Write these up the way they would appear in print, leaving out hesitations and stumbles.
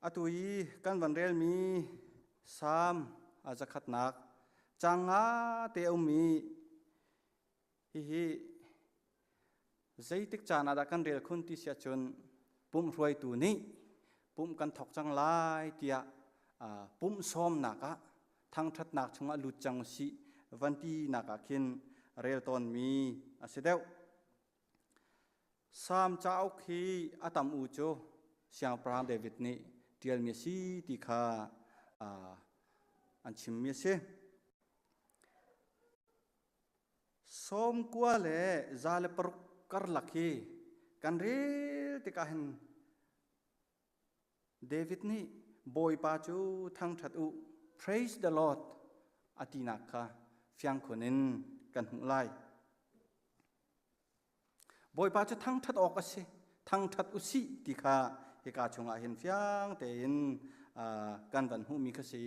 atui kan van rel mi sam ajakhat nak changa te umi hi zaitik chana da kan rel khun ti sia chun pum roi tu ni pum kan thok chang lai tia pum som naka thang that nak chunga lu chang si vanti naka khin rel ton mi asideu sam chau khi atam u cho siang pram david ni tial mi si ti kha an chim mi se som kwa le zale par kar lakhi kan rel ti ka hin david ni boy pa chu thang that u praise the lord atina kha fyang khonin kan hu lai boy pa chu thang that ok ase thang that u si ti kha he ka chunga hin fyang te in kan van hu mi kha si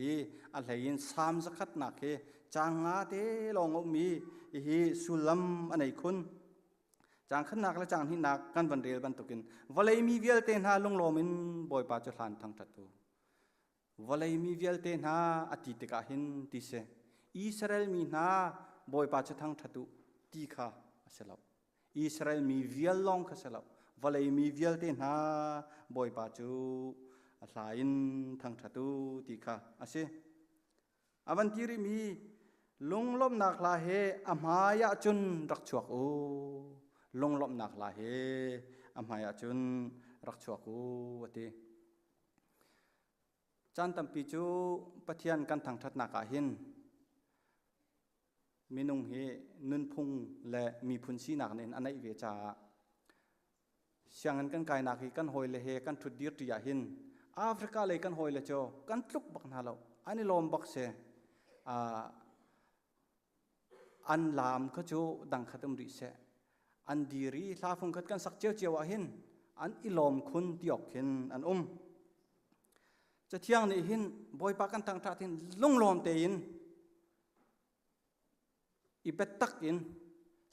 a hlein sam zakhat na khe changa te long mi hi sulam anei khun chang khan nak la chang hi nak kan van rel ban tukin walei mi vial te na long lomin boy pa chu hlan thang that tu walei mi vial te na ati te ka hin ti se israel mi na boy pa chu thang that tu ti kha aselo israel mi vial long kha selo walei mi vial te na boy pa chu hlain thang that tu ti kha ase avantiri mi lunglom nak la he amaya chun rak chuak o lunglom nak la he amaya chun rak chuak o ati chan tampi chu pathian kan thang that na ka hin minung he nun phung le mi phun si nak nen anai ve cha siangan kan kai nak hi kan hoi le he kan thut dir ti ya hin africa le kan hoi le cho kan tluk bak na lo ani lom bak se an lam kha chu dang khatam ri se an diri hla phung khat kan sak cheu cheu a hin an ilom khun tiok hin an cha thiang ni hin boy pa kan tang tha thin lunglom te in i bet tak in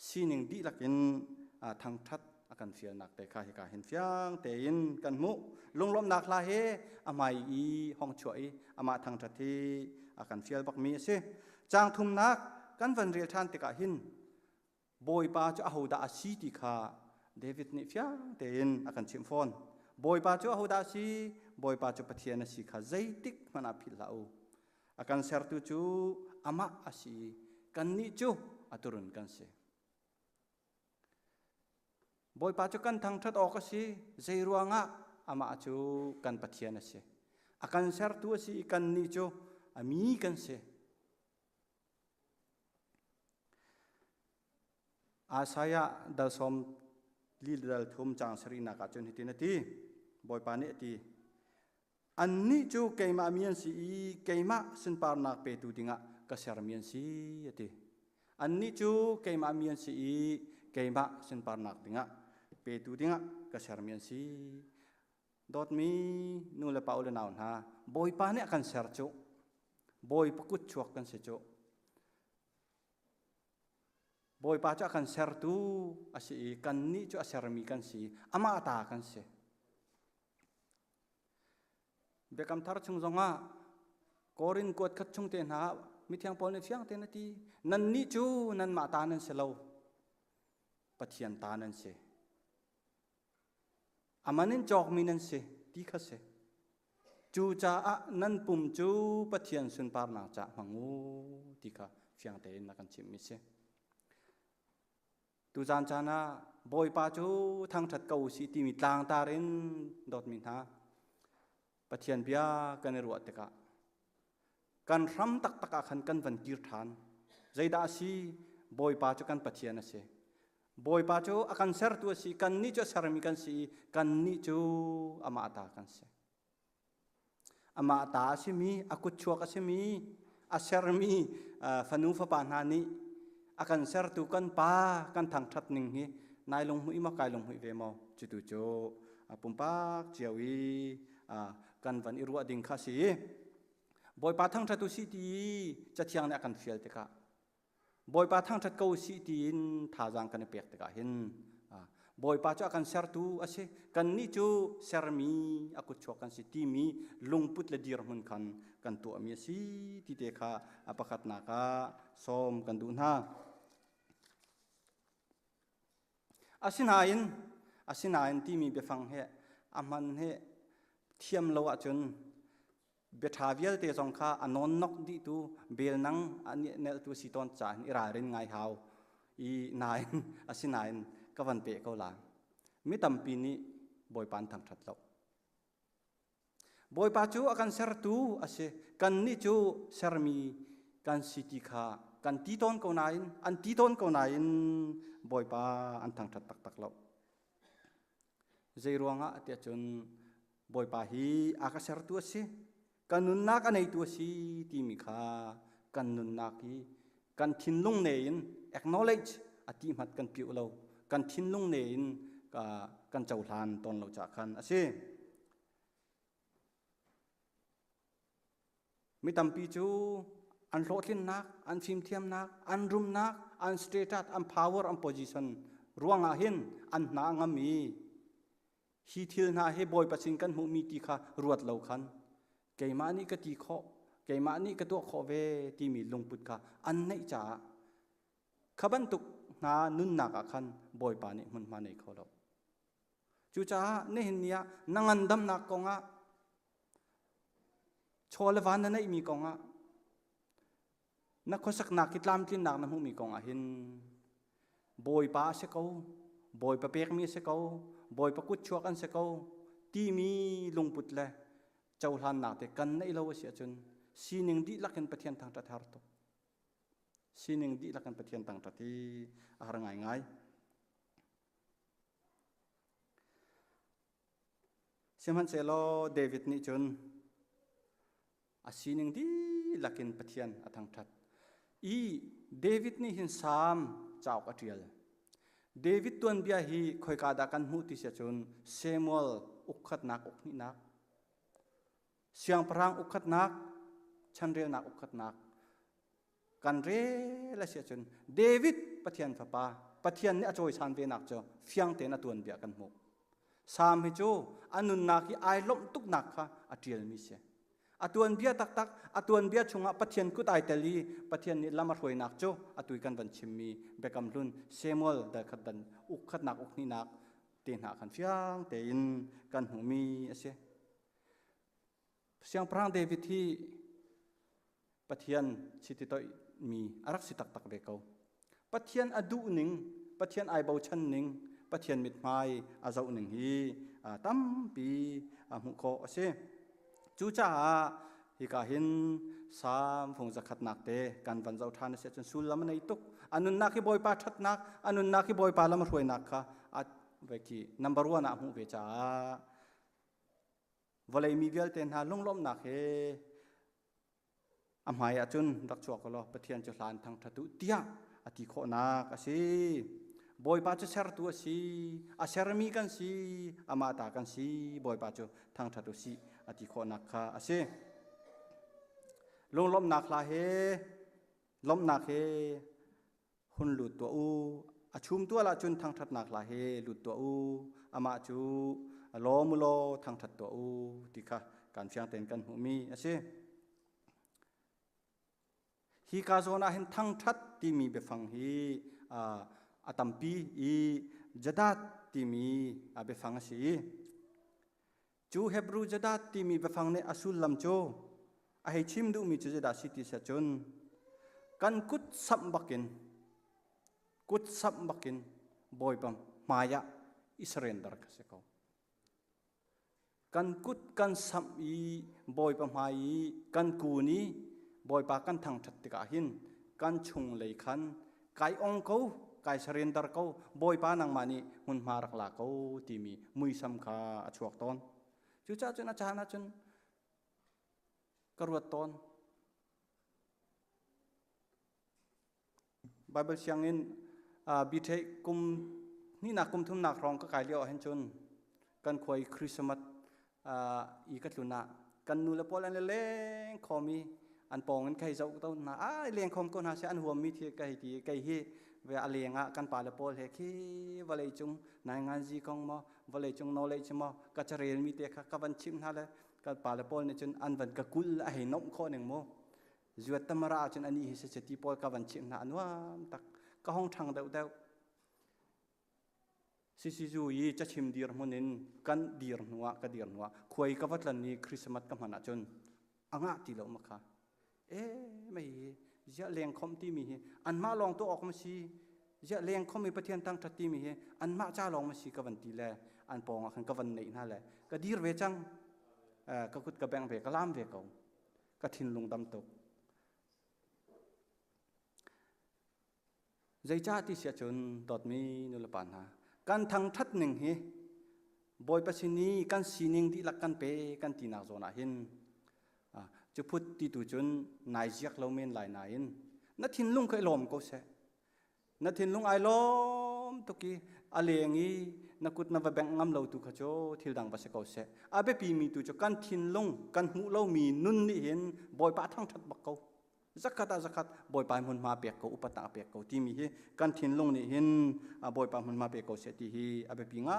sining di lakin thang that akan fial nak te kha hi ka hin fyang te in kan mu lunglom nak la he amai i hong choi ama thang that thi akan fial bak mi se chang thum nak kan van rel than te ka hin boy pa chu ahoda asi ti kha david ni fyang te in akan chim phone boy pa chu ahoda si boy pa chu pathian si kha zaitik mana phil lau akan ser tu chu ama asi kan ni chu aturun kan se boy pa chu kan thang that ok si zeiruanga ama chu kan pathian se akan ser tu si kan ni chu ami kan se asaya dal som lidal thum chang sarina ka chun hitinati boy pa ni ti anni chu keima mian si keima sin par nak pe tu dinga ka ser mian si ati anni chu keima mian si keima sin par nak dinga pe tu dinga ka ser mian si dot mi nu le paul naun ha boy pa ni akan ser chu boy pakut chuak kan se chu boy pa chu akan ser tu asi kan ni chu aser mi kan si ama ata kan se bekam thar chung zonga korin kot khat chung te na mi thiang pol ni fyang te na ti nan ni chu nan ma ta nan se lo pathian ta nan se amanin jok mi nan se ti kha se chu cha a nan pum chu pathian sun par na cha mangu ti kha fyang te na kan chim mi se tu jan chana boy pa chu thang that kau si ti mi tlang ta ren dot min ha pathian bia kan ruat te ka kan ram tak tak khan kan van tir than zaida si boy pa chu kan pathian ase boy pa chu akan ser tu si kan ni chu sarmi kan si kan ni chu ama ata kan se ama ata si mi akut chuak ase mi aser mi fanu fa pa na ni akan ser tu kan pa kan thang that ning hi nai long hui ma kai long hui ve mo chu tu chu pumpak chiawi kan van irwa ding kha si boy pa thang that tu si ti cha thiang ne akan fial te ka boy pa thang that ko si tin tha jang kan pek te ka hin boy pa chu akan sertu ase kan ni chu sermi aku chokan si timi lungput le dir hun kan tu ami si ti te kha apakat na ka som kan du na asinain timi be phang he aman he thiam lo a chun bethavial te jong kha anon nok di tu bel nang ani nel tu siton cha ira rin ngai hau i nain asinain kawan pe ko la mi tampi ni boy pan thang that lo boy pa chu akan ser tu ase kan ni chu sermi kan city kha kan ti ton ko nain an ti ton ko nain boy pa an thang that tak tak lo zeiruanga ate chun boy pa hi aka ser tu ase kanun nak anei tu si ti mi kha kanun nak hi kan thinlung nein acknowledge ati mat kan piu lo kan thinlung nein ka kan chauhlan ton lo cha khan ase mi tampi chu an hlotlin nak an phim thiam nak an rum nak an status an power an position ruanga hin an na ngami hi thil na he boy pasin kan hu mi ti kha ruat lo khan keimani ka ti kho keimani ka to kho ve ti mi lungput kha an nei cha khaban tuk na nun na ka khan boy pa ni mun ma nei kho lo chu cha ne hin nia nangan dam na ko nga chole van na nei mi ko nga na khosak na kitlam tin nak na hu mi ko nga hin boy pa se ko boy pa pek mi se ko boy pa kut chuak an se ko ti mi lungput le chauhlan nak te kan nei lo sia chun sining di lakin pathian thang ta thar to sining di lakan pathian tang ta ti har ngai siman selo David ni chun a sining di lakin pathian athang that i David ni hin sam chau ka trial David tuan bia hi khoi ka da kan hu ti sia chun Samuel ukhat nak ukni nak siang perang ukhat nak chanrel nak ukhat nak kan re la sia chun David pathian papa pathian ni achoi san ve nak cho fiang te na tuan bia kan mu sam hi chu anun nak hi ai lom tuk nak kha atial mi se atuan bia tak tak atuan bia chunga pathian ku tai tali pathian ni lama roi nak cho atui kan ban chimmi bekam lun Samuel da khadan ukhat nak ukni nak te na kan fiang te in kan hu mi ase siang prang David hi pathian chiti toi mi arak si tak tak ve ko pathian adu ning pathian ai bau chan ning pathian mit mai azau ning hi tam pi mu ko ase chu cha hi ka hin sam phung zakhat nak te kan van zau than se chun sul lam nei tuk anun nak hi boy pa that nak anun nak hi boy pa lam roi nak kha a ve ki number 1 a mu ve cha volei mi vel ten ha longlom nak he amhai achun rak chuak lo pathian chu hlan thang thatu tia ati kho na ka si boy pa chu ser tu si a sermi kan si ama ta kan si boy pa chu thang thatu si ati kho na kha ase longlom nak la he lom nak he hun lut to u achum tu la chun thang that nak la he lut to u ama chu lo mu lo thang that to u ti kha kan fiang ten kan hu mi ase hi ka zona hin thang that ti mi be phang hi atampi i jadat ti mi abe phang si chu Hebrew jadat ti mi be phang ne asul lam cho a he chim du mi chu jada city sa chun kan kut sam bakin boy pam maya surrender ka se ko kan kut kan sam i boy pam mai kan ku ni boy pa kan thang that ti ka hin kan chung lei khan kai ong ko kai surrender ko boy pa nang mani mun marak la ko ti mi mui sam kha achuak ton chu cha chuna cha na chun karuat ton Bible siangin bithe kum ni na kum thum nak rong ka kai leo hen chun kan khoi Christmas i ka tluna kan nu la pol an le khomi an pong an kai zau to na a leng khom ko na se an huam mi thi kai ti kai hi เวอเลงะกันปาเลโปลเฮคีวะเลจุงนายงานจีกองมอวะเลจุง knowledge มอกะจะเรียนมีเตคะกะวันชิมนาเลกันปาเลโปลเนี่ยจนอันวันกะกุลอะให้นมข้อหนึ่งโมจวดตมราจนอันนี้เสติโปลกะวันชิมนาอันว่าตักกะห้องทางเดาซิจูยีจะชิมดีร์มุนินกันดีร์นัวกะดีร์นัวควยกะวัดลันนี้คริสต์มาสกะมันอะจนอ่างะติโลมะคะไม่จะเลี้ยงคมที่มีอันมาลองตัวออกมาสิจะเลี้ยงคมมีประเทศตั้งทัดที่มีอันมาจ้าลองมาสิกวันตีแลอันปองอันกวันไหนนั่นแหละก็ดีร์เวจังก็คุดกระแบงเวกล้ามเวกเอาก็ทิ้งลงดำตกใจจ้าที่เสียจนดอดมีนุลปานหาการทางทัดหนึ่งบอยปัสนีการสีนิงที่หลักกันเปกันตีนักโซนาหินจะพูดตีตุจนนายเจียกเราเมนหลายนายนัดทินลุงเคยล้อมก็เสนัดทินลุงไอล้อมตุกี้อะไรอย่างนี้นักกุดนับแบงงามเราตุขโจทิลดังภาษาเขาเสอาเบปีมีตุจกันทินลุงกันหูเรามีนุ่นนี่เห็นบอยปะทั้งทัดบักเขาzakatบอยปะมันมาเปียกเขาอุปตะเปียกเขาที่มีกันทินลุงนี่เห็นบอยปะมันมาเปียกเขาเสที่อาเบปีง่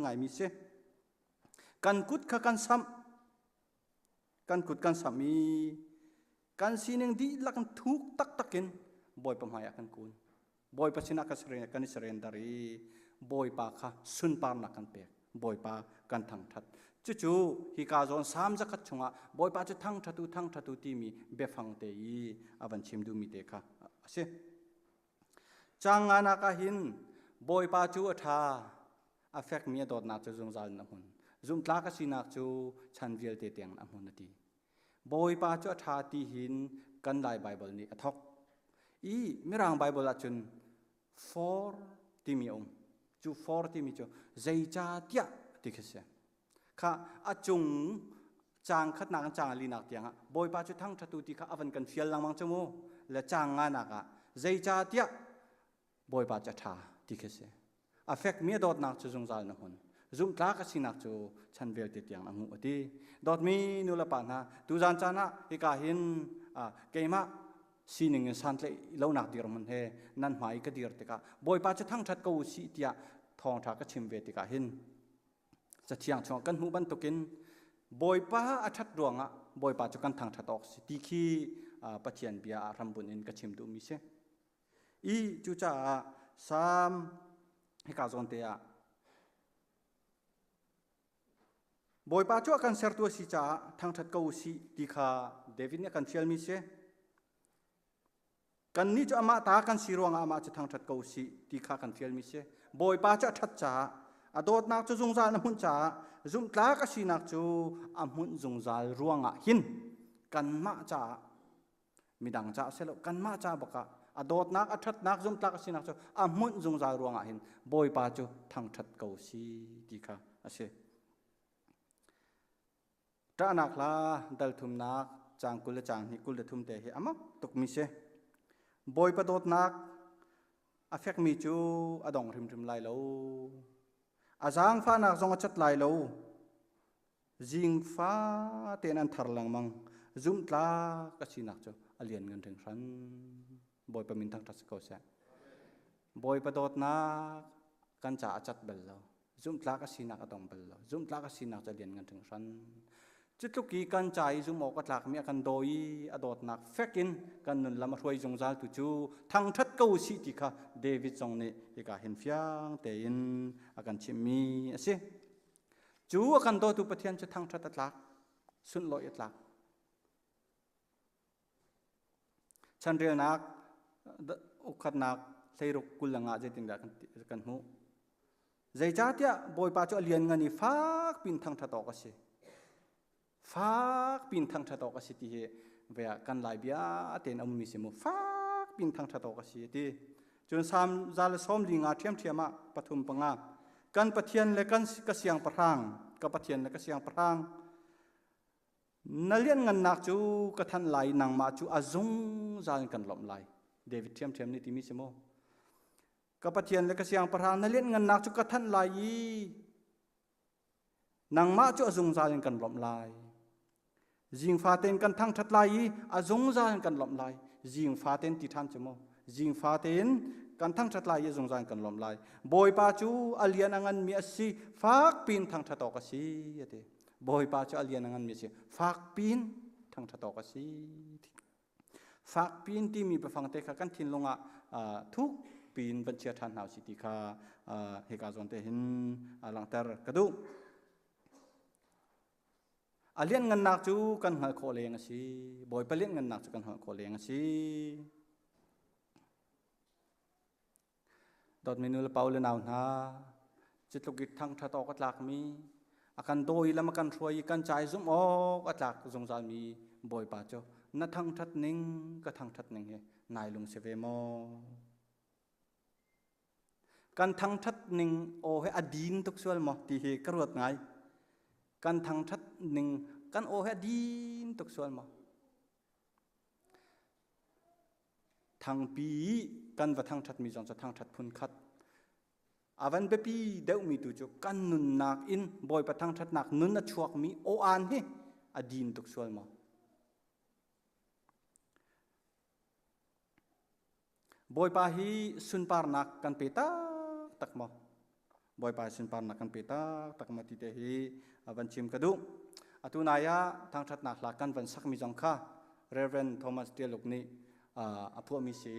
ายมีเสกันกุดกันซ้ำกันกุดกันสามีกันสีนึงดีลักกันทุกตักกินบอยปะหายกันกุนบอยปะชนะกันเสรีกันเสรีนดารีบอยปะค่ะสุนปานักกันเปียกบอยปะกันทั้งทัดจู่ๆฮิกาจอนสามจักรชงะบอยปะจะทั้งทัดที่มีเบฟังเตยอาวันชิมดูมีเตค่ะเสจางงานักหินบอยปะจู่ท่าอาเฟกมีดอดนักจะจงใจนะหุ่นจุ่มตากสินักจู่ฉันเวียลเตเตียงนะหุ่นนาทีบอยปาจทาตีหินกันไลไบเบิลนี่อทอกไม่ร่างไบเบิลจุน4ที่มีจู่4ที่มีจู่ใจจ่าเดียติกเสียข้าอาจุงจางขัดนักจางลีนักเตียงบอยปาจุทั้งทัตุติข้าอวันกันเฟียลลังมังจมูและจางงานักใจจ่าเดียบอยปาจทาติกเสียอาเฟกมีดอดนักจะจงใจนะหุ่นจุ่มตากสินักจู่ฉันเวลติดอย่างอังอุติดอดมีนุลปานะตุจานจานะอีกาหินเกมะสีหนึ่งสันเลยเล่าหนักดีรมันเฮนั่นหมายก็ดีรติกาบอยปาจะทั้งชัดกูสีเตียทองทักก็ชิมเวติกาหินจะเที่ยงช่วงกันหูบันตุกินบอยปาอัชัดดวงบอยปาจะกันทางชัดออกสิติคีปะเทียนเบียรำบุญอินก็ชิมดูมิเซจู่จ้าสามให้กาจอนเตียบอยปาจ้ากันเสร์ตัวสิจ้าทางทัดเกาสิที่ข้าเดวิดเนี่ยกันเชียลมิเซกันนี้จะอามาตากันสิรวงอามาจะทางทัดเกาสิที่ข้ากันเชียลมิเซบอยปาจ้าทัดจ้าอดอดนักจะจงใจน้ำหุ่นจ้าจุ่มตากสินักจูอาหุ่นจงใจรวงหินกันมาจ้ามีดังจ้าเสร็จกันมาจ้าบอกอดอดนักอัดนักจุ่มตากสินักจูอาหุ่นจงใจรวงหินบอยปาจ้าทางทัดเกาสิที่ข้าเสจ้านักลาดัลทุมนักจางกุลจางนิกุลทุมเตะอามักตุกมิเซบอยปะโดดนักอาเฟกมีจูอดองริมไลโลอาจางฟ้านักจงจัดไลโลจิงฟ้าเตนันทาร์ลังมังจุ่มตากสินักจูอเลียนเงินถึงฉันบอยปะมินทังทัศกเซบอยปะโดดนักกันจ่าจัดเบลโลจุ่มตากสินักอดองเบลโลจุ่มตากสินักจะเลียนเงินถึงฉันจุดทุกีกันใจจุ่มออกกระลักมีกันโดยอดอดนักเฟกินกันนุนลำรวยจงใจตุจูทางทัดเก้าสิติค่ะเดวิดจงเนี่ยอีกาเห็นฟิางเตียนอากันชิมีสิจูอากันโดตุปะเทียนจะทางทัดลักสุนลอยลักฉันเรียนนักอุคัดนักใส่รุกกุลงาเจติงดักันหูใจจ้าเตียบอยปาจอเลียนเงินนี่ฟักปินทางทัดออกสิฟักปินทางทัดออกสิที่เวียกันหลายเบียเต็นอมมิสิมุฟักปินทางทัดออกสิที่จนสามจาลสมลิงาเทียมมาปฐุมปังากันปะเทียนและกันกเสียงพรางกับปะเทียนและกเสียงพรางนั่นเลี้ยงเงินนักจูกระทันไหลนางมาจูอาจงจานกันหลอมไหลเดวิดเทียมนี่ที่มิสิมุกับปะเทียนและกเสียงพรางนั่นเลี้ยงเงินนักจูกระทันไหลนางมาจูอาจงจานกันหลอมไหลจิงฟ้าเต็นกันทั้งทัดไลอาจงจานกันหลอมไหลจิงฟ้าเต็นติทันจมูจิงฟ้าเต็น กันทั้งชัดลายยงจานกันลมลายบอยปาจูอเลียนังันมีสิฟากปีนทั้งชัดตอกสิยเดบอยปาจูอเลียนังันมีสิฟากปีนทั้งชัดตอกสิฟากปีนที่มีไปฟังเตะกันทินลงทุกปีนบัญชีทันหาวสิติค่ะเฮกาจนเตหินหลังเตอร์กระดูอเลียนเงินนักจูกันหาโคเลงสิบอยไปเลียนเงินนักจูกันหาโคเลงสิดอดเมนูละเปาเลยนาวนาจิตลุกิทั้งทัดออกหลักมีอาการโดยแล้วมากันช่วยกันใจซุ่มออกหลักสงสารมีบอยป่าเจ้านัทั้งทัดนิ่งก็ทั้งทัดนิ่งนายลุงเสเวมอกันทั้งทัดนิ่งโอ้ให้อดีนทุกส่วนมอที่เหกระโดดไงกันทั้งทัดนิ่งกันโอ้ให้อดีนทุกส่วนมอทางปีกันว่าทางทัดมีจงจะทางทัดพุนคัดอาวันเบปีเดวมีตุจกันนุนนักอินบอยประทางทัดนักนุนนัดชวกมีโออันเฮอดีนตุกส่วนมาบอยปาฮีสุนปาร์นักกันเปตาตักมาบอยปาสุนปาร์นักกันเปตาตักมาติเตฮีอาวันชิมกระดุอตุนายะทางทัดนักหลักกันวันสักมีจงค่ะเรเวนโทมัสเตียลุกนี้พวกมีสี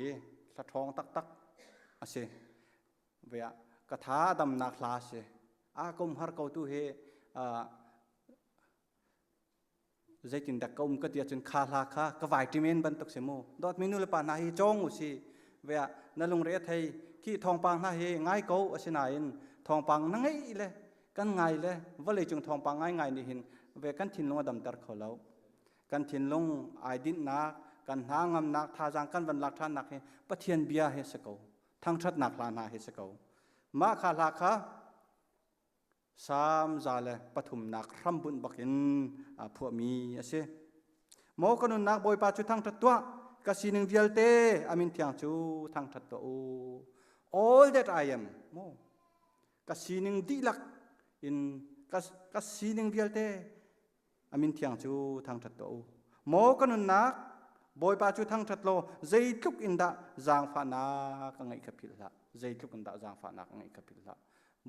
สะท้องตักอาเซเวียกระทาดำนักลาเซอากมฮาร์เกาตุเฮใจจินดักกมก็เดียจนคาลาคากวายติเมนบันตุกเสโมดอดเมนูเลปานาฮีจงอุสิเวียนั่นลงเรียไทยขี้ทองปังนาเฮง่ายเกาอาเซนาอินทองปังนั่งไงเลยกันง่ายเลยว่าเลยจงทองปังง่ายนี่หินเวียกันทินลงดำตัดเขาแล้วกันทินลงไอดินนักกันหางำนักทาจังกันวันหลักท่านนักเฮปะเทียนเบียเฮสเกาทั้งชัดนักลานาเฮสเกามาคาลาคาสามจาเลปฐุมนักรำบุญบักินพวกมีเสโมกนุนนักบอยปาจุทั้งทัดตัวกสินึงเวียลเตอามินเทียงจูทั้งทัดตัว all that I am โมกสินึงดีลักอินกสินึงเวียลเตอามินเทียงจูทั้งทัดตัวโมกนุนนักบอยปาจุทั้งทัดโลใจทุกอินดาจางฟานากังไงขับพิลละใจทุกอินดาจางฟานากังไงขับพิลละ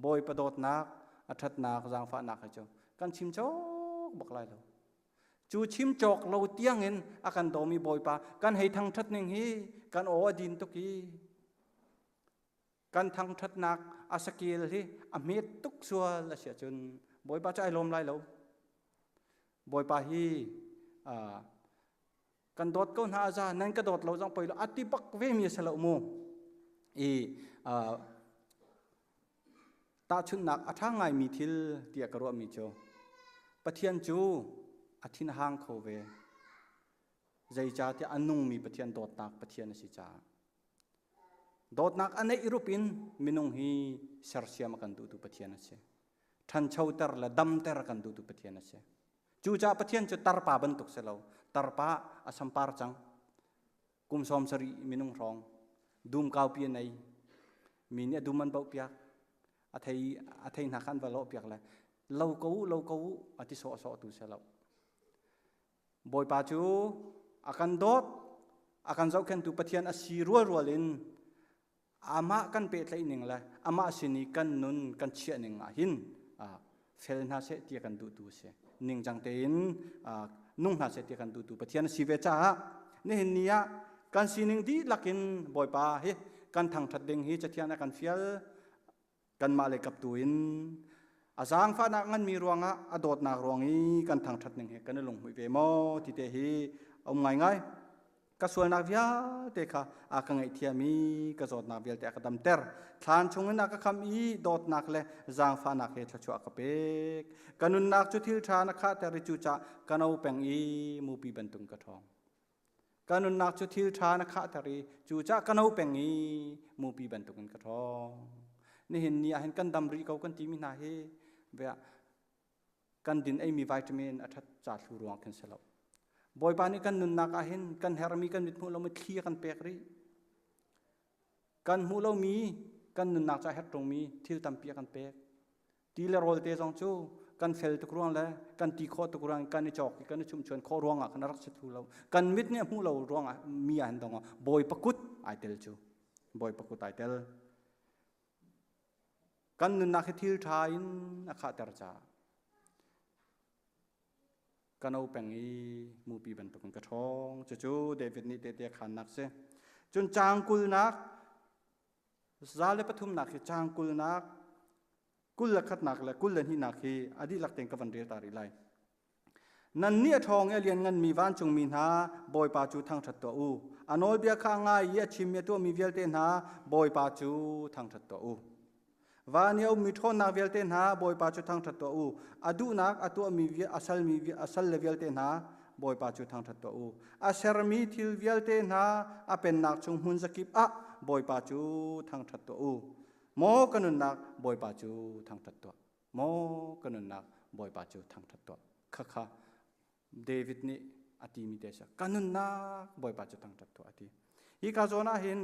บอยประโดดนักอัฐนักจางฟานักเจ้ากันชิมโจกบอกไรเราจูชิมโจกเราเตียงเงินอาการโดมีบอยปากันให้ทั้งทัดหนึ่งฮีกันโอดินตุกีกันทั้งทัดนักอาสกิลฮีอเมตตุกสัวละเสียจนบอยปาจะไอลมไรเราบอยปาฮีกันโดดก็น่าจะนั่นก็โดดเราจังไปแล้วอติบักเวมีสละโมตาชุนนักอัฐางไงมีทิลเตียกรัวมีโจปะเทียนจูอธินหางโคเวใจจ่าที่อันนุ่งมีปะเทียนโดดนักปะเทียนสิจ่าโดดนักอันในอิรุปินมินุงฮีเสรเซียมกันดูปะเทียนเสทันเชาเตอร์ละดัมเตอร์กันดูปะเทียนเสจูจ่าปะเทียนจะตารปาบันตุกเสลาตารปาอสัมปาร์จังกุมสอมสรีมินุงรองดูมกาวเปียนในมีเนี่ยดูมันเบาเปียอาทัยนักขันว่าโลเปียกเลยเรากูอาทิโซตุเสลาบอยปาจูอาการโดดอาการเจ้าเข็นตุปะเทียนอาศีรัวลินอามากันเปิดเลยหนึ่งเลยอามาสินีกันนุนกันเชียหนึ่งหินเฟลนาเสตีกันดูเสหนึ่งจังเต็นนุ่งนาเสตีกันดูปะเทียนสีเวจ้านี่เห็นเนี่ยกันสีหนึ่งดีลักินบอยปาเฮกันทางทัดเด้งฮีจะเทียนกันเฟียลกันมาเลยกับตัวอินอาจารย์ฟ้านักงั้นมีรวงอดดนักรวงนี้กันทางทัดหนึ่งเฮกันลงหุยเวโมที่เตฮีเอาง่ายก็ส่วนนักวิทยาเด็กค่ะอากังไอเทียมีก็จดนักวิทยาแต่ก็ดำเตอร์ทานชงนักก็คำอีโดดนักเลยจางฟ้านักเฮชัวกเป็กกันนุนนักจุดที่ทานนักข้าแต่ริจูจ่ากันเอาแปงอีมูปีบรรทุงกระทองกันนุนนักจุดที่ทานนักข้าแต่ริจูจ่ากันเอาแปงอีมูปีบรรทุงกระทองนี่เห็นเนี่ยเห็นกันดำริเขากันตีมินาเฮเวียกันดินไอมีวิตามินอัฐจัดหูรวงกันเสลาบอยปานี่กันนุนนักอาเห็นกันเฮรมีกันมิดมูเราไม่เคลียกันเปียกรีกันมูเรามีกันนุนนักจะเฮตรงมีทิลตัมเปียกันเปียกทีละโรลเตจงจูกันเฟลตุกรวงเลยกันตีโคตุกรวงกันนิจอกกันนิชุมชนโครวงกันรักษาทูเรากันมิดเนี่ยมูเรารวงมีอันตรงบอยปกุดไอเตลจู บ่อยปกุตายเตลกันนุนนักทิลทาอินอาคาเตรจากันเอาแปงอีมูปีบันปกุนกระทองจู่ๆเดวิดนี่เตียขันนักเสจนจางกุลนักซาเลปทุมนักจางกุลนักกุลลักขัดนักและกุลเลนหินักฮีอดีลักเต็งกับวันเรียตาริไลนันเนี่ยทองเอเลียนเงินมีวันจงมีนาบอยปาจูทางทัดตัวอูอันโอลเบียข้างง่ายยชิมเยตัวมีเวลเตนหาบอยปาจูทางทัดตัวอูวานยามีทอนนักเวลเตนหาบอยปาจูทางทัดตัวอูอดูนักอตัวมีอาศัลเลเวลเตนหาบอยปาจูทางทัดตัวอูอาเซรมีทิลเวลเตนหาอเป็นนักจงหุนสกิปอะบอยปาจูทางทัดตัวอูโมกันนุนนักบอยปาจูทางทัดตัวโมกันนุนนักบอยปาจูทางทัดตัวค่ะเดวิดนี่อธิมิเตชะกันนุนนักบอยปาจูทางทัดตัวอธิอีกาโจนาเห็น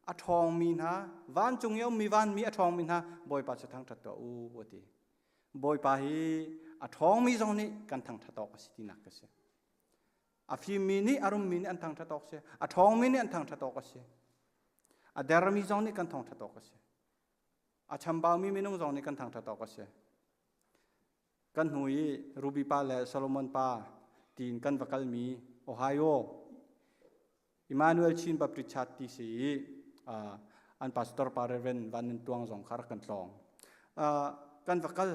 อทองมีนะวันจงเยามีวันมีอทองมีนะบอยปาจูทางทัดตัวอูอธิบอยปาฮีอทองมีจงนี่กันทางทัดตัวก็สิตินักก็เสอฟิมีนี่อารมณ์มีนี่อันทางทัดตัวเสอทองมีนี่อันทางทัดตัวก็เสอเดรมีจงนี่กันทางทัดตัวก็เสอาชัมบาวมีนุ่งจงนี่กันทางทัดตัวก็เสกันหุยรูบีปาและโซโลมอนปาตีนกันวักลมีโอไฮโออิมานูเอลชินบับริชาติสีอันพาสตอร์ปาเรเวนวันนึงตวงจงคาร์กันลองกันวักล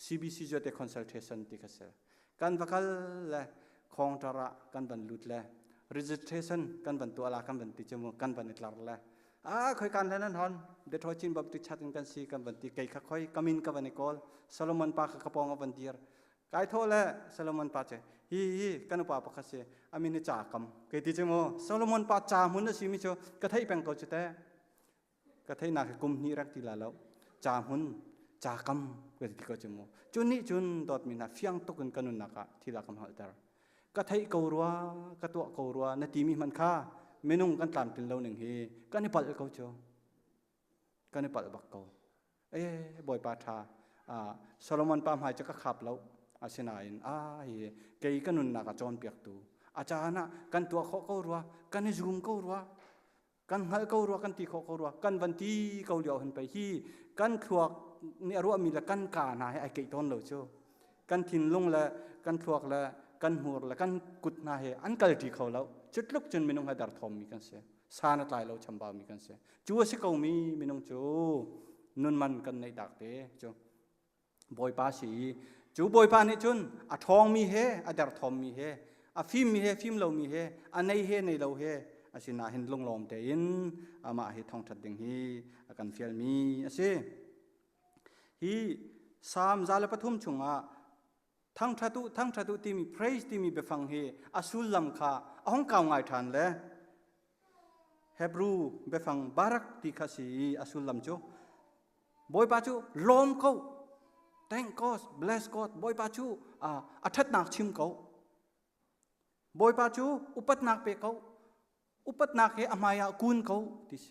CBC จดคอนซัลเทชันที่เขาเสกันวักลและคองตระกันบันลุดและ registration กันบันตัวละกันบันติจมูกกันบันอิตลาร์และค่อยการนั้นฮอนเดทอยชินบับริชาติกันสีกันบันติไก่ข้าค่อยกามินกับวันนิโคลโซโลมอนปากกระปองกับวันเดียร์ไก่โทและโซโลมอนปาเจฮีกันอุปปะคัสเซอามินจากัมเกติจโมโซโลมอนปาจามุนสิมิโชกระไทแปงโกจุเตกระไทนักกุมนิรักติลาแล้วจามุนจากัมเกติโกจโมจุนนี่จุนดอดมินาฟิยังตุกันกันุนนักที่ละคำหัลตร์กระไทเกาลัวกระตัวเกาลัวนาทีมีมันค่าเมนุ่งกันตามติลเราหนึ่งเฮกันนี่ปัดเกาโจกันนี่ปัดบักเกาบ่อยปาทาโซโลมอนปามหายจะก็ขับแล้วอาเซนาอินเกยกันนุนนักจอนเปียกตูอาจารย์นะกันตัวเขาเกาลัวกันนี่ซูมเกาลัวกันหายเกาลัวกันตีเขาเกาลัวกันวันที่เกาเหลียวหันไปที่กันขวกนี่รู้ว่ามีละกันกาหนาให้ไอเกยต้นเราโจกันถิ่นลงละกันขวกละกันหัวละกันกุดนาให้อันกัลตีเขาแล้วจุดลุกจนมินงให้ดาร์ทอมมีกันเสียสานาตายเราชำบามีกันเสียจูสิเขามีมินงจูนุนมันกันในดักเตจูบอยปาสีจูบอยปานี่จุนอะทองมีเฮอะดาร์ทอมมีเฮอะฟิมมีเฮฟิมเรามีเฮอะในเฮในเราเฮอะสินาเห็นลงลอมเตอินอะมาเฮทองทัดดิงฮีอะกันเฟียลมีอะสิฮีสามซาลปทุมชุงอะทั้งทัตุที่มี praise ที่มีเบฟังเฮอสุลลำคาอ้องเก่าไงทันเลยเฮบรูเบฟังบารักที่ข้าสีอสุลลำจูบอยปาจูลมเขา thank God bless God บอยปาจูอัฐนักชิมเขาบอยปาจูอุปนักเปเขาอุปนักเฮอมายากุนเขาที่เส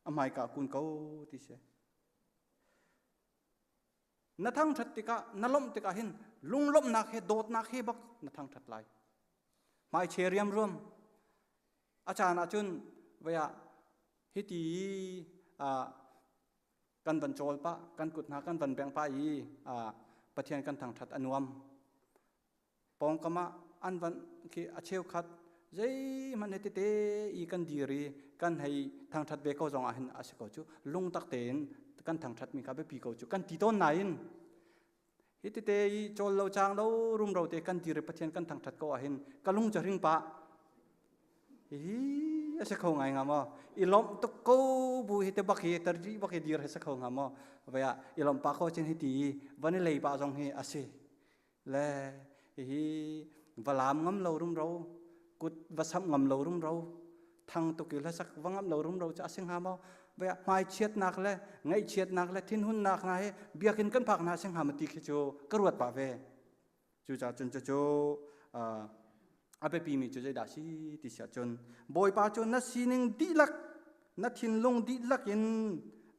อมายกากุนเขาที่เสนัทั้งทัดติกะนลมติกะหินลุงลมนักเฮโดดนักเฮบักนัทั้งทัดไลไม่เชียร์ยมรวมอาจารย์อาจุนเวียฮิตีกันบรรจลปะกันกุดนากันบรรแบงปะอีประเทศกันทางทัดอนุมปองกะมะอันวันคืออาเชลขัดใจมันเตเตอีกันดีรีกันให้ทางทัดเบกจงอาหินอาศัยจูลุงตักเตนกันทางทัดมีข้าไปปีเขาจูกันตีต้นไหนฮิตเตยโจลเราจางเรารุมเราเตกันตีเรปเทียนกันทางทัดก็อาหินกันลุงจะริงปะอาศัยเขาไงงามอ่ะอีลมตะกูบุฮิตบักเฮตรีบักเฮดีร์อาศัยเขางามอ่ะเวียอีลมปะเขาเช่นฮิตีวันนี้เลยปะจงเฮอาศัยและวลามงามเรารุมเรากุดวัชงามเรารุมเราทางตุกิลสักวังงามเรารุมเราจะอาศัยงามอ่ะเวียไม่เชียดนักเลยไงเชียดนักเลยทิ้งหุ่นนักนะเฮเบียกินกันผักนะอาศัยงามติขิโจกระวดปะเวจูจ่าจนจะโจอาเปปีมีจุดใจด่าชีติเสียจนบอยปาจนนัดซีนึงดีลักนัดทินลงดีลักยิน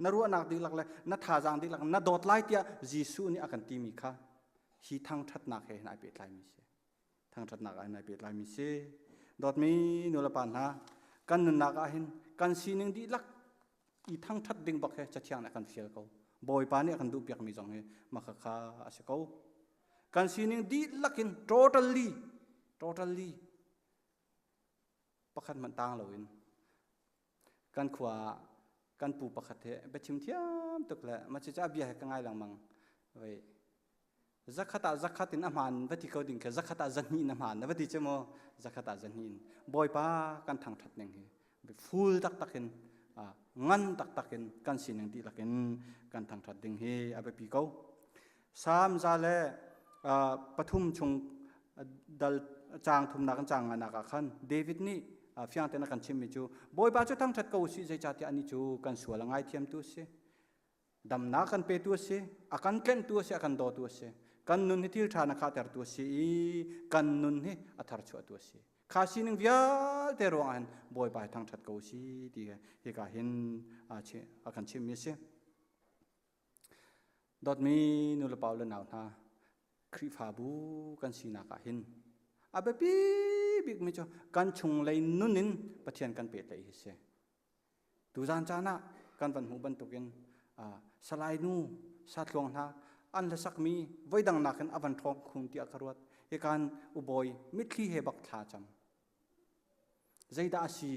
นัดรัวนักดีลักเลยนัดท่าจางดีลักนัดโดดไล่เตียจีซูนี่อากันตีมีค่ะฮีทางทัดนักเห็นไอเปิดไล่มีเสทางทัดนักไอเปิดไล่มีเสดอดมีนุลปานฮะกันนักเห็นกันซีนึงดีลัก อีทั้งทัดดิ่งบักเฮจะเที่ยงนะกันเฟียเขาบอยปานี่กันดูเปียกมีจงเฮมาคาอาศัยเขากันซีนิงดีลักิน totally ประคันมันต่างเลยกันขวากันปูประคัดเฮไปชิมเทียมตุกละมันจะเบียให้กันง่ายหลังมังเว้ยzakat in aman vati ko ding ka zakata zanni in aman vati chemo zakata zanni boy pa kan thang that neng he full tak takin ngan tak takin kan sineng ti lakin kan thang that ding he abe pi ko sam zale pathum chung dal chang thum na kan chang ana ka khan david ni fyang te na kan chim mi chu boy pa chu thang that ko si zai cha ti ani chu kan suala ngai thiam tu se dam na kan pe tu se akan ken tu se akan do tu se kan nun hi til thana kha ter tu si kan nun hi athar chu tu si kha sining vial te ro an boy bai thang that ko si ti he ka hin a che akan chim mi se dot mi nu la paul na na khri pha bu kan si na ka hin abe pi big mi cho kan chung lei nunin pathian kan pe tai hi se tu jan cha na kan van hu ban tukin salai nu sat long na an la sak mi voidang nakan avan thok khung ti akarwat ekan uboi mitli he bak tha cham zaida si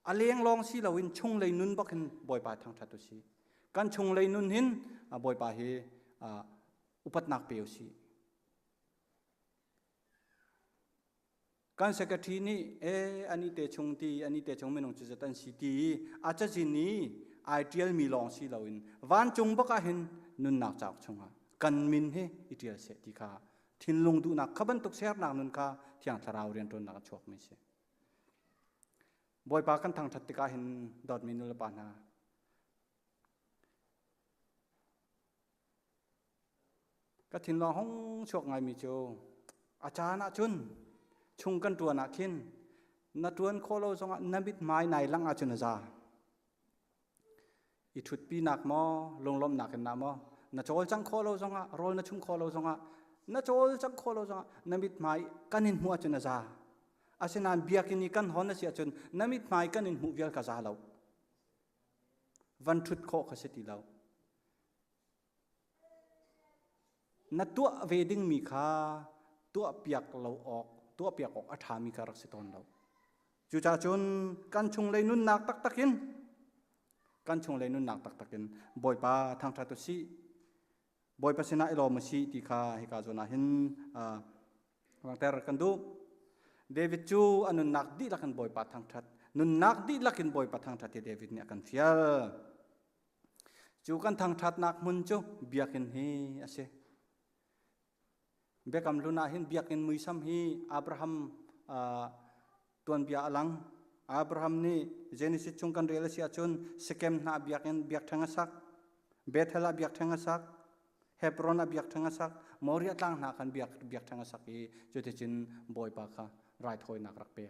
aleng long si lawin chung lei nun bakin boy pa thang thatu si kan chung lei nun hin boy pa he upat nak peu si kan secretary ni ani te chung ti ani te chung menong chu jatan si ti acha jin ni ideal mi long si lawin van chung baka hin nun nak chak chunga kan min he itial se ti kha thin lung du nak khaban tuk ser nak nun kha thiang tharau rian ton nak chok mi se boy pa kan thang that ti ka hin dot minul pa na ka thin lo hong chok ngai mi chu acha na chun chung kan tu na khin na tuan kholo zonga nabit mai nai lang a chun za i thut pi nak mo longlom nak na mo na chol chang kholo zonga rol na chung kholo zonga na chol chang kholo zonga namit mai kanin hu achuna za asena biakini kan hon si achun namit mai kanin hu vial ka za lo van thut kho khaseti lo na tu wedding mi kha tu piak lo ok tu piak ok atha mi ka rak siton lo chu cha chun kan chung lei nun nak tak takin kan chung lei nun nak tak takin boy pa thang tha tu si boy pa sina ilo ma si ti kha he ka zona hin wang ter kan du david chu anun nak di lakan boy pa thang that nun nak di lakin boy pa thang that ti david ni akan fial chu kan thang that nak mun chu biakin hi ase bekam luna hin biakin muisam hi abraham tuan bia alang abraham ni genesis chung kan rela sia chun sekem na biakin biak thanga sak bethela biak thanga sak hebron biak thanga sak moria tang na kan biak thanga sak i jote chin boy pa kha rai thoi nak rak pe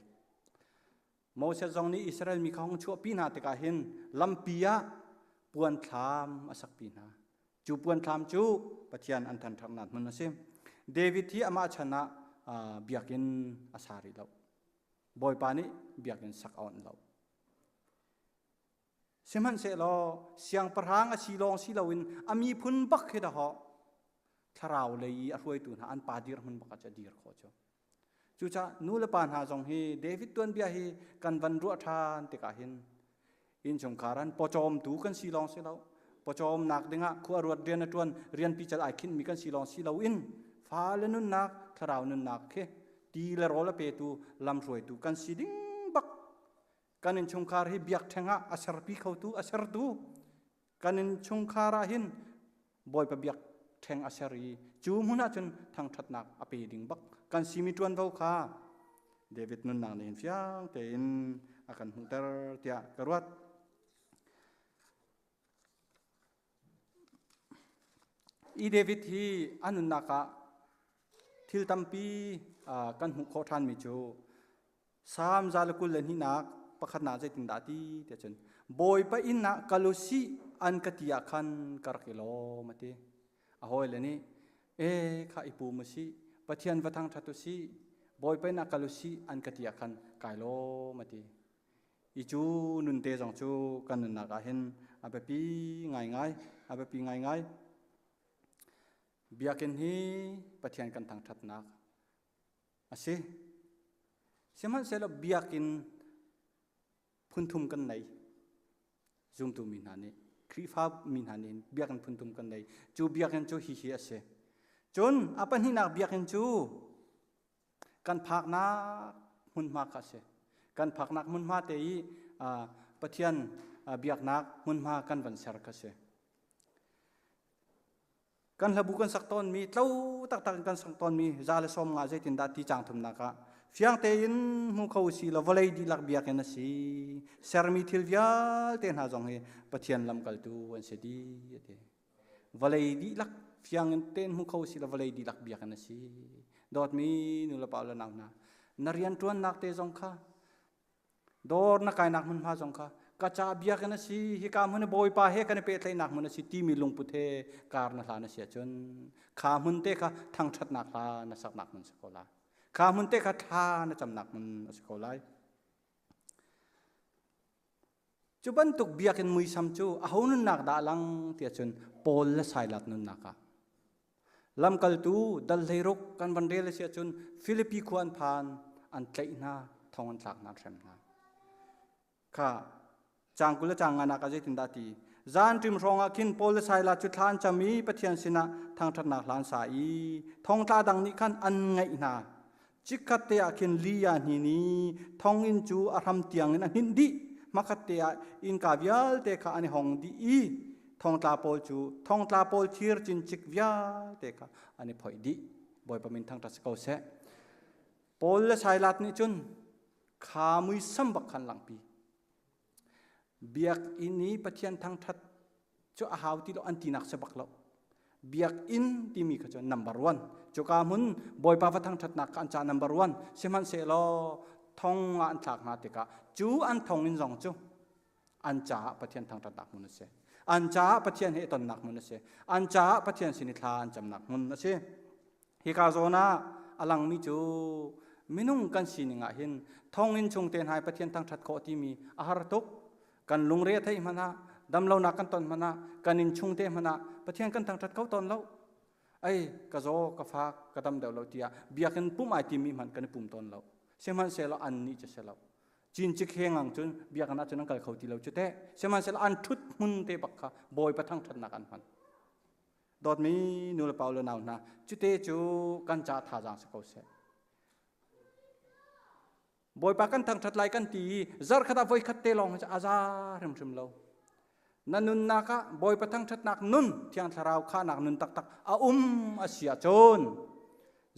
moses jong ni israel mi khong chu pi na te ka hin lampia puan thlam asak pi na chu puan thlam chu pathian an than thak nat mun asim david hi ama chana biakin asari lo boy pa ni biakin sak on lo seman se lo siang parhang a silong silawin ami phun bak he da ho tharau lei a hloi tu na an pa dir hun baka cha dir kho cho chu cha nu le pan ha jong hi david tuan bia hi kan van ru than te ka hin in jong karan pochom tu kan silong se lo pochom nak dinga khu arut rian tuan rian pi chal ai khin mi kan silong silo in fa le nun nak tharau nun nak khe ti le rol pe tu lam roi tu kan siding bak kanin chungkhar hi biak thenga asar pi khau tu asar tu kanin chungkhara hin boy pa biak theng asari chu muna chun thang that nak ape ding bak kan simi tuan vo kha david nun nang len fiang te in akan hunter tia karwat i david hi anun naka thil tampi kan hu kho than mi chu sam zalakul len hi nak pakhat na jai tin da ti te chen boy pa in na kalusi an katia khan karkilo mate a hoi le ni kha ipu masi pathian wathang thatu si boy pa na kalusi an katia khan kailo mate อีจูนุนเตจงจูกันนักเห็นอาเปปีง่ายอาเปปีง่ายเบียกินฮีปะเทียนกันทางทัดนักอาศัยเสมันเสลเบียกินพุนทุมกันไหนจุงตูมินหานี่ครีฟ้ามินหานี่เบียกันพุนทุมกันไหนจูเบียกันจูฮิอาศัยจนอาปันหินักเบียกันจูกันพักนักมุนมากอาศัยกันพักนักมุนมาเตยปะเทียนเบียกนักมุนมากันวันเสาร์กษัยกันระบุกันสักตอนมีเต้าตักกันสักตอนมีจาเลสอมงาเจตินดาที่จางทุมนักเฟียงเตยินมุขาวสีละวลัยดีลักเบียกันนะสิเซอร์มิทิลวิอาเตนหาจงเฮปะเทียนลำกัลตูวันเสดีเตวลัยดีลักเฟียงเตนมุขาวสีละวลัยดีลักเบียกันนะสิดอดมีนุลปาลนาวนานาเรียนตัวนนักเตจงค่ะดอร์นักไก่นักมันมาจงค่ะกระจาเบียกันนะสิฮิกามันบอยปาเฮกันเปตเลยนักมันนะสิที่มีลงพุทเทการนักลานะเสียจนขามันเตค่ะทางชัดนักลานะสักนักมันสกอลาขามันเตค่ะท่านะจำนักมันสกอลาจุบันตุกเบียกันมุยซ้ำจูอาหุนนักดาลังเตียจนโปลและสายลัดนุนนักลำกัลตูดัลเลรุกกันวันเดลเสียจนฟิลิปปีควนพานอันเตยนาทองอันหลักนักเสมนาค่ะจางกุลจางงานักอาเจตินดาตีจานจิมรองอาคินโปลไซลาจุดลานจะมีปะเทียนสินะทางถนักลานสายทองตาดังนี้ขันอันไงนาจิกขัดเตะคินลียานีนี้ทองอินจูอารัมเตียงนั้นหินดีมักเตะอินกาวิลเตะขาอันหงดีทองตาโปลจูทองตาโปลทีร์จินจิกวิาเตะขาอันพอยดีบ่อยประมินทางตัสเกาเสโปลไซลานี้จุนขามุยสัมบักขันหลังปีเบียกอินนี้ปะเทียนทางทัดจะอาหาวที่เราอันตีนักสบักเราเบียกอินที่มีก็จะ number one จุกามุนบอยปาฟัทางทัดนักอันจา number one เสมันเสลอทองอันฉากนาติกาจูอันทองอินจงจูอันจาปะเทียนทางทัดนักมุนเสอันจาปะเทียนเหตุนักมุนเสอันจาปะเทียนสินิทานจำนักมุนเสฮิกาโซนาอลังมิจูมินุงกันสินิงาหินทองอินชงเตนหายปะเทียนทางทัดโคที่มีอาหารตุกกันลุงเรียให้มันนะดำเรานักกันตอนมันนะกันอินชุงเตมันนะปะเทียนกันทางทัดเขาตอนเราไอ้กะโจกะฟากกะดำเดาเราเตียเบียกันปุ่มไอติมีมันกันปุ่มตอนเราเสมันเสลอันนี้จะเสลาจีนจิกเฮงังจนเบียกันอาจจะนั่งกันเขาตีเราจุดเตะเสมันเสลอันทุดมุนเตบักค่ะบอยปะทางทัดนักอันมันดอดมีนูเลเปาเลนาวนะจุดเตจูกันจ่าท่าจางสกาวเสบอยปากันทางทัดไลกันตีจาร์ขดาบอยขัดเตลองจะอาจารย์ริมเรานั่นนุนนักบอยปะทางทัดนักนุนที่อันทราวข้านักนุนตักอาเซียจน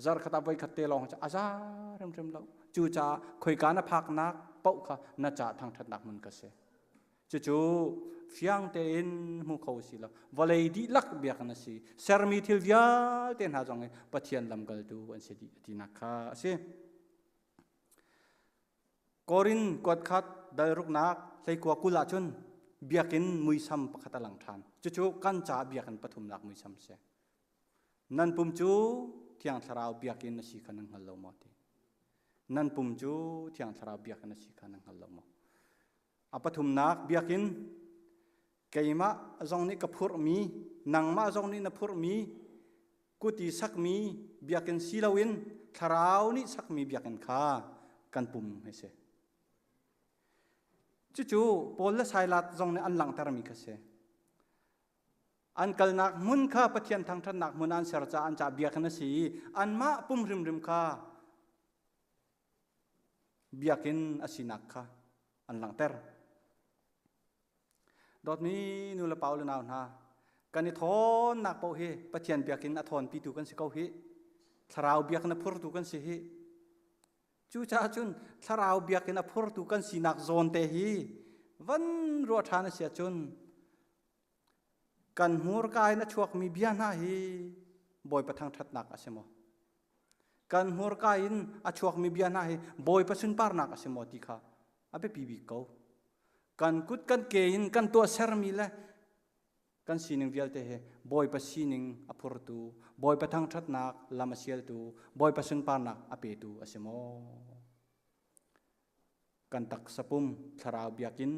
จาร์ขดาบอยขัดเตลองจะอาจารย์ริมเราจู่จ้าคุยกันพักนักเป้าค่ะน่าจะทางทัดนักมุนกษะจู่เฟียงเต็นมุขาวสิละวลัยดีลักเบียกันสิเซอร์มิทิลวิอาเต็นหาจงเงปะเทียนลำกัลดูอันเสดีที่นักค่ะสิกอรินกอดขัดได้รุกนักใส่กว่ากุลาชนเบียกินมุยซ้ำปะขัดหลังทานจู่ๆกันจ่าเบียกันปฐุมนักมุยซ้ำเสียนั่นปุ่มจู่ที่อังสาราวเบียกินนสีกันนังฮัลโลมอตีนั่นปุ่มจู่ที่อังสาราวเบียกันนสีกันนังฮัลโลมอปฐุมนักเบียกินเกี่ยมะจงนี้กับพูดมีนังมะจงนี้นับพูดมีกุฏิสักมีเบียกินสีลาวินสาราวนี้สักมีเบียกินข้ากันปุ่มให้เสียจู่ๆโปลและสายลัดจงในอันหลังตรมีกษะอันกัลนักมุนข้าปะเทียนทางทันนักมุนอันเสรจาอันจ่าเบียกันนะสีอันมาปุ่มริมข้าเบียกินอสินักข้าอันหลังเตอร์ดอดนี้นูละเปาเลนาวนากันนิทอนนักเปาเฮปะเทียนเบียกินอทอนปีตุกันสิเกาเฮทราวเบียกันพูดตุกันสิเฮจู่จ้าจุนถ้าเราเบียกินพูดตุกันสีนักโซนเตหีวันรัวทานเสียจุนกันหัวกายนัชวกมีเบียนาฮีบอยประทังทัดนักอาเสมอกันหัวกายนอชวกมีเบียนาฮีบอยประสุนปาร์นักอาเสมอที่ข้าอาเปปีบิเกากันกุดกันเกยินกันตัวเซอร์มีละกันสีหนึ่งเวียลเตะบอยประสีหนึ่งอพูดตุบอยประทังทัดนักลามาเชียลตุบอยประสุนปาร์นักอาเปตุอาเสมอ กันตักสปุมทราวเบียกิน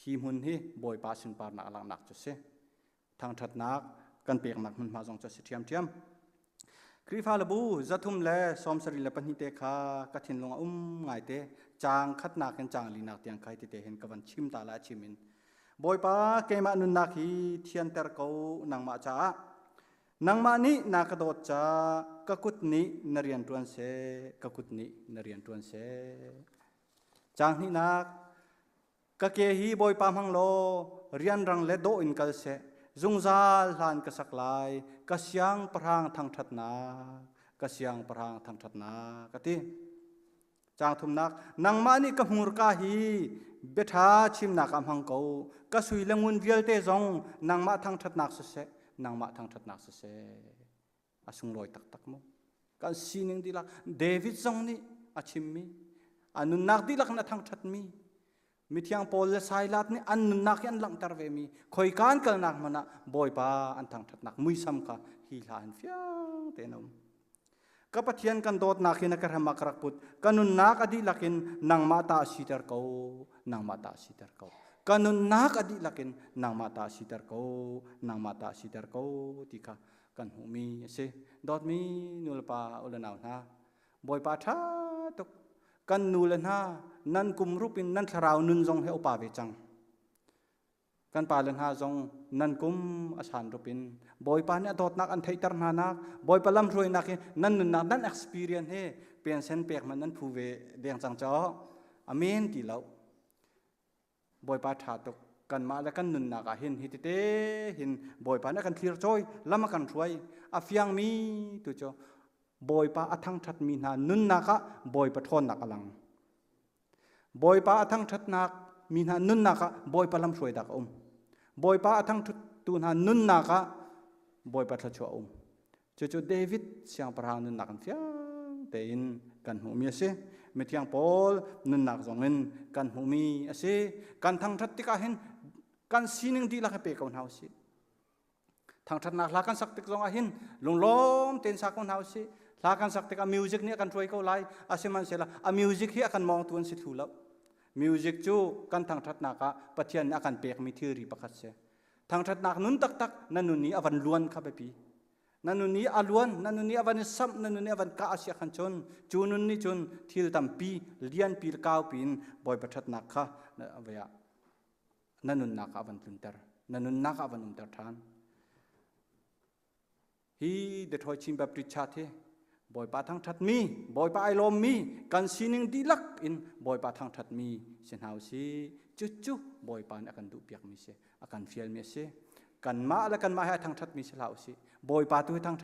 หิมหุนฮีบอยปาสินปาร์นักลังนักจะเสทางทัดนักกันเปียกนักมันมาจงจะเสียเทียมครีฟาลบูจะทุ่มเล่สอมสริลปันหิเตคากระถินลงไงเตจางขัดนักกันจางลีนักเตียงใครที่เตเห็นกับวันชิมตาละชิมินบอยปาเกมานุนนักฮีเทียนเตอร์เกานางมาจ้านางมานี้นักโดดจากกุดนี้นเรียนตวนเสกกุดนี้นเรียนตวนเสจางนี้นักกะเกฮีบอยปามังโลเรียนรังเลโดอินกัลเสจุงซาลานกษักลายกษยังพรางทางทัดนากษยังพรางทางทัดนากะติจางทุมนักนางมานี่กะมุรกาฮีเบทาชิมนักอำหังเกากะสุยเลงุนเวียลเตจงนางมาทางทัดนักเสนางมาทางทัดนักเสอสุงลอยตักโมกันซีนึงดิลักเดวิดจงนี่อาชิมมีอนุนักดิลักนะทางทัดมีมิที่ยังโพลสายลัดนี่อันนักยันหลังตร์เวมีคอยการกันนักมันนะบอยปาอันทางทัดนักมุยซ้ำค่ะฮีลานฟิางเตนอมกับปะเทียนกันโดดนักหินกระหมากรักปุดกันนุนนักอดีลักินนางมาตาสีเตอร์เกานางมาตาสีเตอร์เกากันนุนนักอดีลักินนางมาตาสีเตอร์เกานางมาตาสีเตอร์เกาที่ค่ะกันหูมีเสดอดมีนุลปาอุลนาวนะบอยปาท่าตกกันนูเลนฮานั่นกุมรูปินนั่นทราวนุนจงให้อุปาเวจังกันปาเลนฮาจงนั่นกุมอาชานรูปินบอยปาเนี่ยโดดนักอันไทยตร์นานักบอยปาลำรวยนักนั่นนุนนักนั่น experience ให้เปลี่ยนเส้นเปียกมันนั่นผู้เวเดียงจังจ้ออเมนที่เราบอยปาถาตกกันมาแล้วกันนุนนักเห็นฮิตเตเห็นบอยปาเนี่ยกันคลีร์จอยแล้วมากันรวยอาฟยังมีตัวจ้อบอยปาอัทังทัดมีนานุนนักบอยปะทอนนักอลังบอยปาอัทังทัดนักมีนานุนนักบอยปะลำช่วยดักบอยปาอัทังทัดตูนานุนนักบอยปะทัดชัวจู่เดวิดเสียงประหารนุนนักกันเสียงเตียนกันหูมีเสเมื่อที่ยังโพลนุนนักจงเงินกันหูมีเสกันทังทัดติกาเห็นกันซีนึงดีละให้เปกเอาหน้าสิทางทัดนักลากันสักติกจงเห็นลงล้มเต็นสักเอาหน้าสิลากันสักแต่กับมิวสิกเนี่ยกันช่วยเขาไล่อาศัยมันเสร็จละมิวสิกที่อากันมองตัวสิทุแล้วมิวสิกจู่กันทางทัดนักปะเทียนอากันเปียกมีทีรีประคัตเสทางทัดนักนุนตักนั่นนุนนี้อวันล้วนข้าไปปีนั่นนุนนี้อล้วนนั่นนุนนี้อวันซ้ำนั่นนุนนี้อวันกาอาศัยขันชนจูนุนนี้จนทิลตัมปีเลียนปีก้าวปีนบอยประทัดนักข้าเวียนั่นนุนนักอวันตุนเตอร์นั่นนุนนักอวันตุนเตอร์ทานฮีเด็ดหอยชิมแบบริชาเทบอยปาทางทัดมีบอยปาไอลมมีกันซีนึงดีลักอินบอยปาทางทัดมีเส้นหาวซีจุบอยปานอากันดุเปียกมีเสอากันเฟียลมีเสกันมาและกันมาให้ทางทัดมีเสลาวซีบอยปาตัวทาง